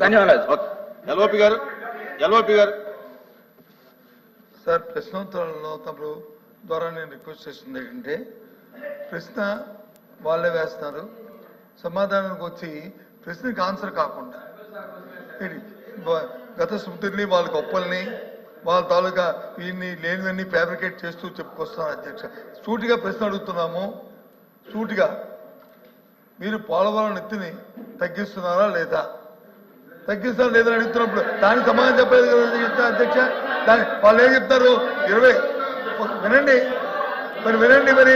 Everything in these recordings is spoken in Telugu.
ధన్యవాదాలు. ఎల్ఓపి గారు సార్, ప్రశ్నోత్తరాలలో తమరు ద్వారా నేను రిక్వెస్ట్ చేస్తుంది ఏంటంటే, ప్రశ్న వాళ్ళే వేస్తున్నారు, సమాధానానికి వచ్చి ప్రశ్నకి ఆన్సర్ కాకుండా గత స్మృతుల్ని వాళ్ళ గొప్పల్ని వాళ్ళ తాలూకా వీళ్ళని లేనివన్నీ ఫ్యాబ్రికేట్ చేస్తూ చెప్పుకొస్తున్నారు. అధ్యక్ష, సూటిగా ప్రశ్న అడుగుతున్నాము. సూటిగా మీరు పోలవరం ఎత్తుని తగ్గిస్తున్నారా లేదా, తగ్గిస్తారా లేదా అడుగుతున్నప్పుడు దానికి సమాధానం చెప్పలేదు కదా అధ్యక్ష. దాని వాళ్ళు ఏం చెప్తారు? 20 వినండి మరి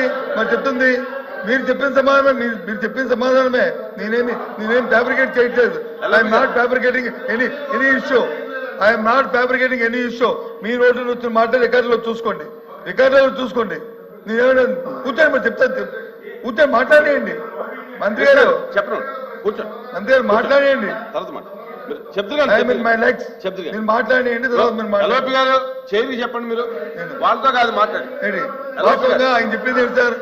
చెప్తుంది. మీరు చెప్పిన సమాధానం మీరు చెప్పిన సమాధానమే. నేనేమి ఫ్యాబ్రికేట్ చేయట్లేదు. I'm not fabricating any issue. I'm not fabricating any issue. Me road వచ్చిన మాట రికార్డులో చూసుకోండి. నేనేమైనా కూర్చొని మరి చెప్తాను. కూర్చొని మాట్లాడేయండి మంత్రి గారు. చెప్పండి, కూర్చోండి. మంత్రి గారు మాట్లాడేయండి. మీరు మాట్లాడేయండి. ఎల్ఓపి గారు చేరి చెప్పండి. మీరు వాళ్ళతో కాదు మాట్లాడండి. ఆయన చెప్పింది ఏంటి సార్?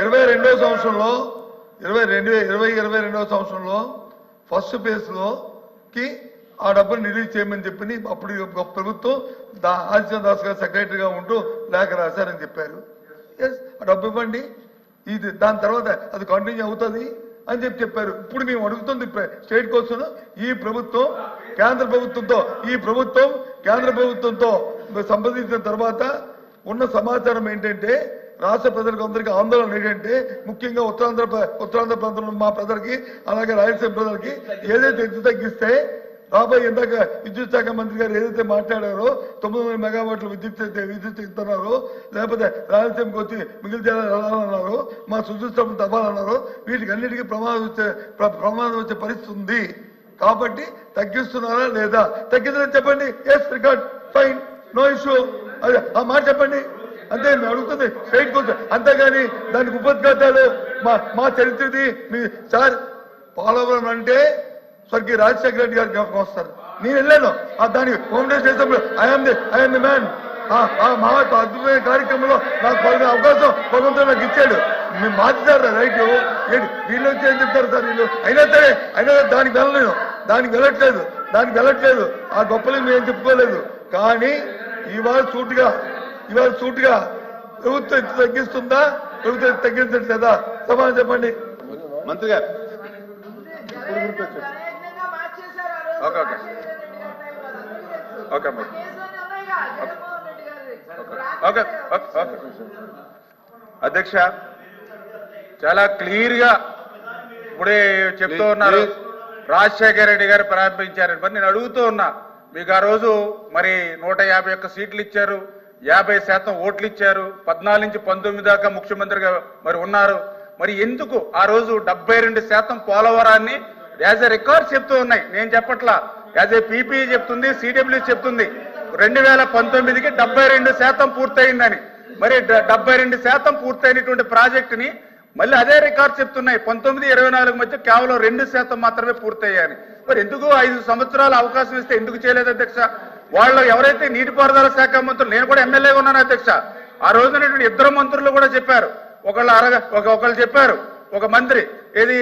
22వ సంవత్సరంలో ఫస్ట్ ఫేజ్ లోకి ఆ డబ్బులు రిలీజ్ చేయమని చెప్పి అప్పుడు ప్రభుత్వం ఆదిత్య దాస్ గారు సెక్రటరీగా ఉంటూ లేఖ రాశారని చెప్పారు. ఎస్, ఆ డబ్బు ఇవ్వండి, ఇది దాని తర్వాత అది కంటిన్యూ అవుతుంది అని చెప్పారు. ఇప్పుడు మేము అడుగుతుంది స్టేట్ కోసం ఈ ప్రభుత్వం కేంద్ర ప్రభుత్వంతో సంప్రదించిన తర్వాత ఉన్న సమాచారం ఏంటంటే, రాష్ట్ర ప్రజలకు అందరికీ ఆందోళన ఏంటంటే, ముఖ్యంగా ఉత్తరాంధ్ర ప్రాంతంలో మా ప్రజలకి, అలాగే రాయలసీమ ప్రజలకి ఏదైతే ఎత్తు తగ్గిస్తే రాబోయే ఇందాక విద్యుత్ శాఖ మంత్రి గారు ఏదైతే మాట్లాడారో 900 మెగావాట్ల విద్యుత్ ఇస్తున్నారో, లేకపోతే రాయలసీమకి వచ్చి మిగిలిన జిల్లాలు వెళ్ళాలన్నారో, మా సుదృష్టం తవ్వాలన్నారో, వీటికి అన్నిటికీ ప్రమాదం వచ్చే పరిస్థితి ఉంది. కాబట్టి తగ్గిస్తున్నారా లేదా? తగ్గిందని చెప్పండి. Yes, record, fine, no issue. అదే ఆ మాట చెప్పండి. అంతే మేము అడుగుతుంది స్ట్రైట్ కోసం. అంతేగాని దానికి ఉపద్ఘాతాలు మా చరిత్రది సార్. పోలవరం అంటే స్వర్గీయ రాజశేఖర రెడ్డి గారు జ్ఞాపకం వస్తారు. నేను వెళ్ళాను దానికి ఫౌండేషన్ చేసినప్పుడు ఐఎమ్ ది మ్యాన్. మా అద్భుతమైన కార్యక్రమంలో నాకు పలిన అవకాశం భగవంతుడు నాకు ఇచ్చాడు. మేము మార్చారు రైట్. వీళ్ళు వచ్చి ఏం చెప్తారు సార్ వీళ్ళు? అయినా దానికి వెళ్ళట్లేదు. ఆ గొప్పలు మేము చెప్పుకోలేదు. కానీ ఇవాళ సూటిగా ప్రభుత్వం ఎత్తు తగ్గిస్తుందా, ప్రభుత్వం తగ్గించట్లేదా? సమాధానం చెప్పండి మంత్రి గారు. అధ్యక్ష, చాలా క్లియర్ గా ఇప్పుడే చెప్తూ ఉన్నారు. రాజశేఖర రెడ్డి గారు ప్రారంభించారని మరి నేను అడుగుతూ ఉన్నా. మీకు ఆ రోజు మరి 151 సీట్లు ఇచ్చారు, 50% ఓట్లు ఇచ్చారు, 14 నుంచి 19 దాకా ముఖ్యమంత్రిగా మరి ఉన్నారు. మరి ఎందుకు ఆ రోజు 72% పోలవరాన్ని యాజ్ ఎ రికార్డ్ చెప్తూ ఉన్నాయి? నేను చెప్పట్లా, యాజ్ ఏ పీపీ చెప్తుంది, సిడబ్ల్యూ చెప్తుంది. 2019కి 72% పూర్తయిందని. మరి 72% పూర్తయినటువంటి ప్రాజెక్టుని మళ్ళీ అదే రికార్డ్ చెప్తున్నాయి. 19-24 మధ్య కేవలం 2% మాత్రమే పూర్తయ్యాయని. మరి ఎందుకు 5 సంవత్సరాల అవకాశం ఇస్తే ఎందుకు చేయలేదు అధ్యక్ష? వాళ్ళు ఎవరైతే నీటిపారుదల శాఖ మంత్రులు, నేను కూడా ఎమ్మెల్యేగా ఉన్నాను అధ్యక్ష, ఆ రోజునటువంటి 2 మంత్రులు కూడా చెప్పారు. ఒకళ్ళు చెప్పారు, ఒక మంత్రి ఏది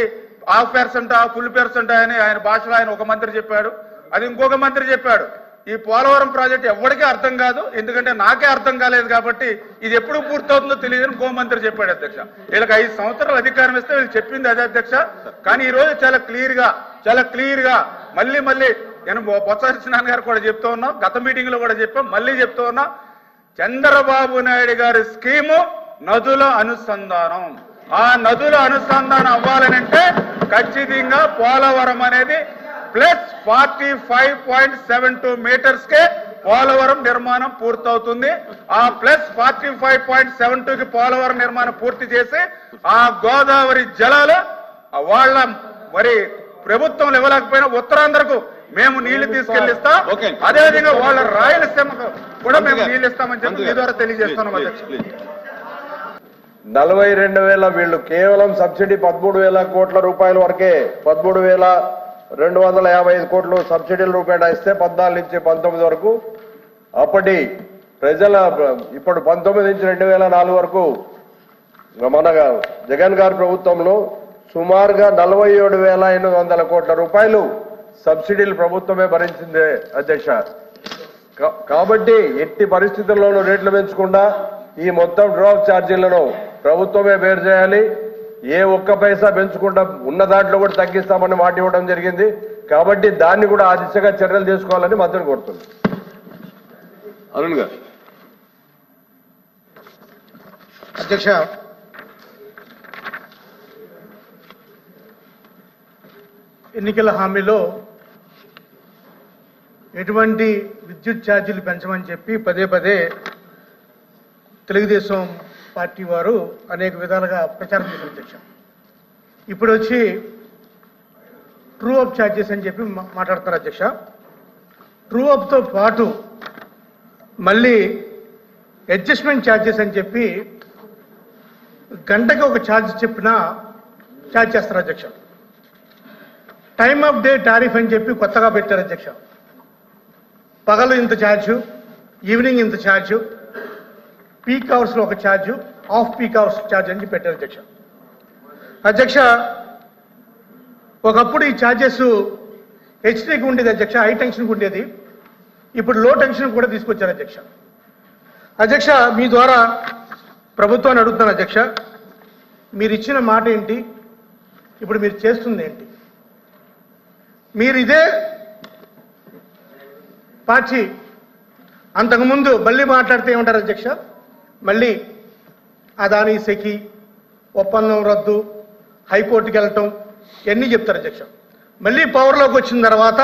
50% ఫుల్ పెర్సెంట్ అని ఆయన భాషలో ఆయన ఒక మంత్రి చెప్పాడు. అది ఇంకొక మంత్రి చెప్పాడు. ఈ పోలవరం ప్రాజెక్ట్ ఎవరికీ అర్థం కాదు, ఎందుకంటే నాకే అర్థం కాలేదు కాబట్టి ఇది ఎప్పుడు పూర్తవుతుందో తెలియదని ఇంకో మంత్రి చెప్పాడు అధ్యక్ష. వీళ్ళకి 5 సంవత్సరాలు అధికారం ఇస్తే వీళ్ళు చెప్పింది అదే అధ్యక్ష. కానీ ఈ రోజు చాలా క్లియర్ గా మళ్ళీ నేను బొత్స సత్యనారాయణ గారు కూడా చెప్తూ ఉన్నాం, గత మీటింగ్ లో కూడా చెప్పాం, మళ్ళీ చెప్తూ ఉన్నా. చంద్రబాబు నాయుడు గారి స్కీము నదుల అనుసంధానం. ఆ నదుల అనుసంధానం అవ్వాలనంటే ఖచ్చితంగా పోలవరం అనేది ప్లస్ 45.72 మీటర్స్ కే పోలవరం నిర్మాణం పూర్తవుతుంది. ఆ ప్లస్ 45.72కి పోలవరం నిర్మాణం పూర్తి చేసి ఆ గోదావరి జలాలు వాళ్ళ మరి ప్రభుత్వం ఇవ్వలేకపోయినా ఉత్తరాంధ్రకు మేము నీళ్లు తీసుకెళ్లిస్తాం. అదేవిధంగా వాళ్ళ రాయలసీమకు కూడా మేము నీళ్లు ఇస్తామని చెప్పి మీ ద్వారా తెలియజేస్తున్నాం అధ్యక్ష. 42,000 వీళ్ళు కేవలం సబ్సిడీ 13,000 కోట్ల రూపాయల వరకే, 13,255 కోట్లు సబ్సిడీల రూపాయలు ఇస్తే 14 నుంచి 19 వరకు అప్పటి ప్రజల, ఇప్పుడు 19 నుంచి 2004 వరకు మన జగన్ గారి ప్రభుత్వంలో సుమారుగా 47,800 కోట్ల రూపాయలు సబ్సిడీలు ప్రభుత్వమే భరించిందే అధ్యక్ష. కాబట్టి ఎట్టి పరిస్థితుల్లోనూ రేట్లు పెంచకుండా ఈ మొత్తం డ్రాప్ ఛార్జీలను ప్రభుత్వమే బేర్ చేయాలి. ఏ ఒక్క పైసా పెంచకుండా ఉన్న దాంట్లో కూడా తగ్గిస్తామని మాట ఇవ్వడం జరిగింది. కాబట్టి దాన్ని కూడా ఆ దిశగా చర్యలు తీసుకోవాలని మంత్రిని కోరుతుంది. అరుణ్ గారు. అధ్యక్ష, ఎన్నికల హామీలో ఎటువంటి విద్యుత్ ఛార్జీలు పెంచమని చెప్పి పదే పదే తెలుగుదేశం పార్టీ వారు అనేక విధాలుగా ప్రచారం చేశారు అధ్యక్ష. ఇప్పుడు వచ్చి ట్రూ అప్ ఛార్జెస్ అని చెప్పి మాట్లాడతారు అధ్యక్ష. ట్రూ అప్తో పాటు మళ్ళీ అడ్జస్ట్మెంట్ ఛార్జెస్ అని చెప్పి గంటకి ఒక ఛార్జ్ చెప్పినా ఛార్జ్ చేస్తారు అధ్యక్ష. టైమ్ ఆఫ్ డే టారిఫ్ అని చెప్పి కొత్తగా పెట్టారు అధ్యక్ష. పగలు ఇంత ఛార్జు, ఈవినింగ్ ఇంత ఛార్జు, పీక్ అవర్స్లో ఒక charge, off peak hours charge అని చెప్పి పెట్టారు అధ్యక్ష. అధ్యక్ష, ఒకప్పుడు ఈ ఛార్జెస్ హెచ్టీకి ఉండేది అధ్యక్ష, హై టెన్షన్కి ఉండేది. ఇప్పుడు లో టెన్షన్ కూడా తీసుకొచ్చారు అధ్యక్ష. అధ్యక్ష, మీ ద్వారా ప్రభుత్వాన్ని అడుగుతున్నాను అధ్యక్ష, మీరు ఇచ్చిన మాట ఏంటి, ఇప్పుడు మీరు చేస్తుంది ఏంటి? మీరు ఇదే పార్టీ అంతకుముందు మళ్ళీ మాట్లాడితే ఏమంటారు అధ్యక్ష, మళ్ళీ అదానీ సెకి ఒప్పందం రద్దు, హైకోర్టుకి వెళ్ళటం ఇవన్నీ చెప్తారు అధ్యక్ష. మళ్ళీ పవర్లోకి వచ్చిన తర్వాత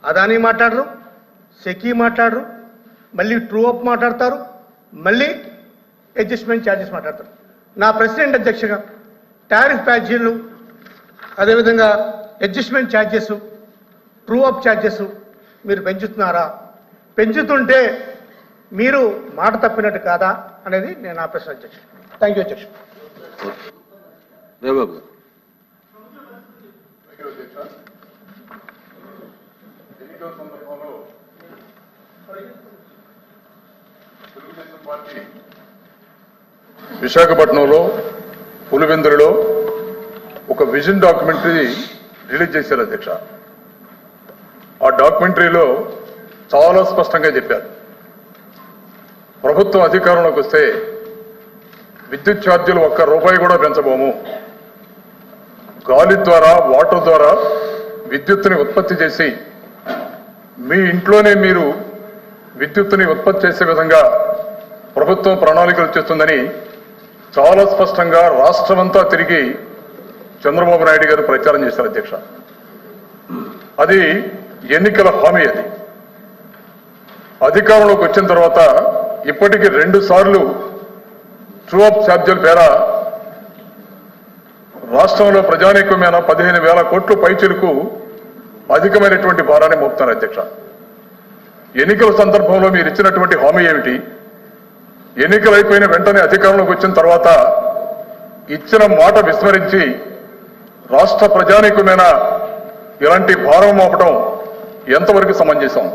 అదానీ మాట్లాడరు, సెకి మాట్లాడరు, మళ్ళీ ట్రూ అప్ మాట్లాడతారు, మళ్ళీ అడ్జస్ట్మెంట్ ఛార్జెస్ మాట్లాడతారు. నా ప్రశ్న ఏంటి అధ్యక్షగా, టారిఫ్ ఛార్జీలు, అదేవిధంగా adjustment charges, true up charges మీరు పెంచుతున్నారా? పెంచుతుంటే మీరు మాట తప్పినట్టు కాదా అనేది నేను నా ప్రశ్న అధ్యక్ష. థ్యాంక్ యూ అధ్యక్ష. జయబాబు గారు. విశాఖపట్నంలో పులివెందులలో ఒక విజన్ డాక్యుమెంటరీ రిలీజ్ చేశారు అధ్యక్ష. ఆ డాక్యుమెంటరీలో చాలా స్పష్టంగా చెప్పారు, ప్రభుత్వం అధికారంలోకి వస్తే విద్యుత్ ఛార్జీలు ₹1 కూడా పెంచబోము, గాలి ద్వారా వాటర్ ద్వారా విద్యుత్తుని ఉత్పత్తి చేసి మీ ఇంట్లోనే మీరు విద్యుత్తుని ఉత్పత్తి చేసే విధంగా ప్రభుత్వం ప్రణాళికలు చేస్తుందని చాలా స్పష్టంగా రాష్ట్రమంతా తిరిగి చంద్రబాబు నాయుడు గారు ప్రచారం చేశారు అధ్యక్ష. అది ఎన్నికల హామీ. అది అధికారంలోకి వచ్చిన తర్వాత ఇప్పటికీ 2 సార్లు ట్రూ అప్ ఛార్జీల పేర రాష్ట్రంలో ప్రజానీకమైన 15,000 కోట్ల పైచిలకు అధికమైనటువంటి భారాన్ని మోపుతున్నారు అధ్యక్ష. ఎన్నికల సందర్భంలో మీరు ఇచ్చినటువంటి హామీ ఏమిటి? ఎన్నికలు అయిపోయిన వెంటనే అధికారంలోకి వచ్చిన తర్వాత ఇచ్చిన మాట విస్మరించి రాష్ట్ర ప్రజానీకమైన ఇలాంటి భారం మోపడం ఎంతవరకు సమంజసం?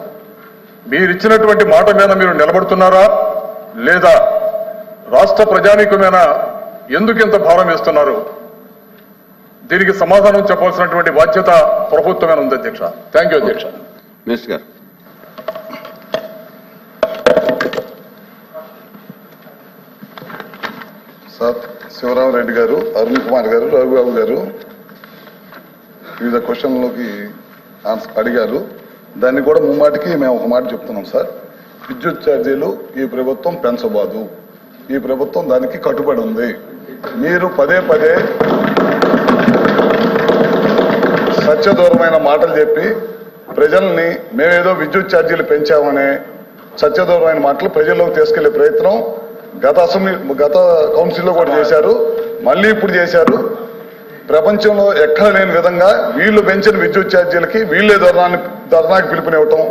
మీరు ఇచ్చినటువంటి మాట మీద మీరు నిలబడుతున్నారా లేదా రాష్ట్ర ప్రజానీకమైన ఎందుకు ఇంత భారం వేస్తున్నారు? దీనికి సమాధానం చెప్పాల్సినటువంటి బాధ్యత ప్రభుత్వమైన ఉంది అధ్యక్ష. థ్యాంక్ యూ అధ్యక్ష. మినిస్టర్ గారు. సార్, శివరామరెడ్డి గారు, అరుణ్ కుమార్ గారు, రఘుబాబు గారు వివిధ క్వశ్చన్లోకి అడిగారు. దాన్ని కూడా ముమ్మాటికి మేము ఒక మాట చెప్తున్నాం సార్. విద్యుత్ ఛార్జీలు ఈ ప్రభుత్వం పెంచబోదు, ఈ ప్రభుత్వం దానికి కట్టుబడి ఉంది. మీరు పదే పదే సత్యదూరమైన మాటలు చెప్పి ప్రజల్ని మేమేదో విద్యుత్ ఛార్జీలు పెంచామనే సత్యదూరమైన మాటలు ప్రజల్లోకి తీసుకెళ్లే ప్రయత్నం గత కౌన్సిల్లో కూడా చేశారు, మళ్ళీ ఇప్పుడు చేశారు. ప్రపంచంలో ఎక్కడ లేని విధంగా వీళ్ళు పెంచిన విద్యుత్ ఛార్జీలకి వీళ్ళే ధర్నాకి పిలుపునివ్వటం,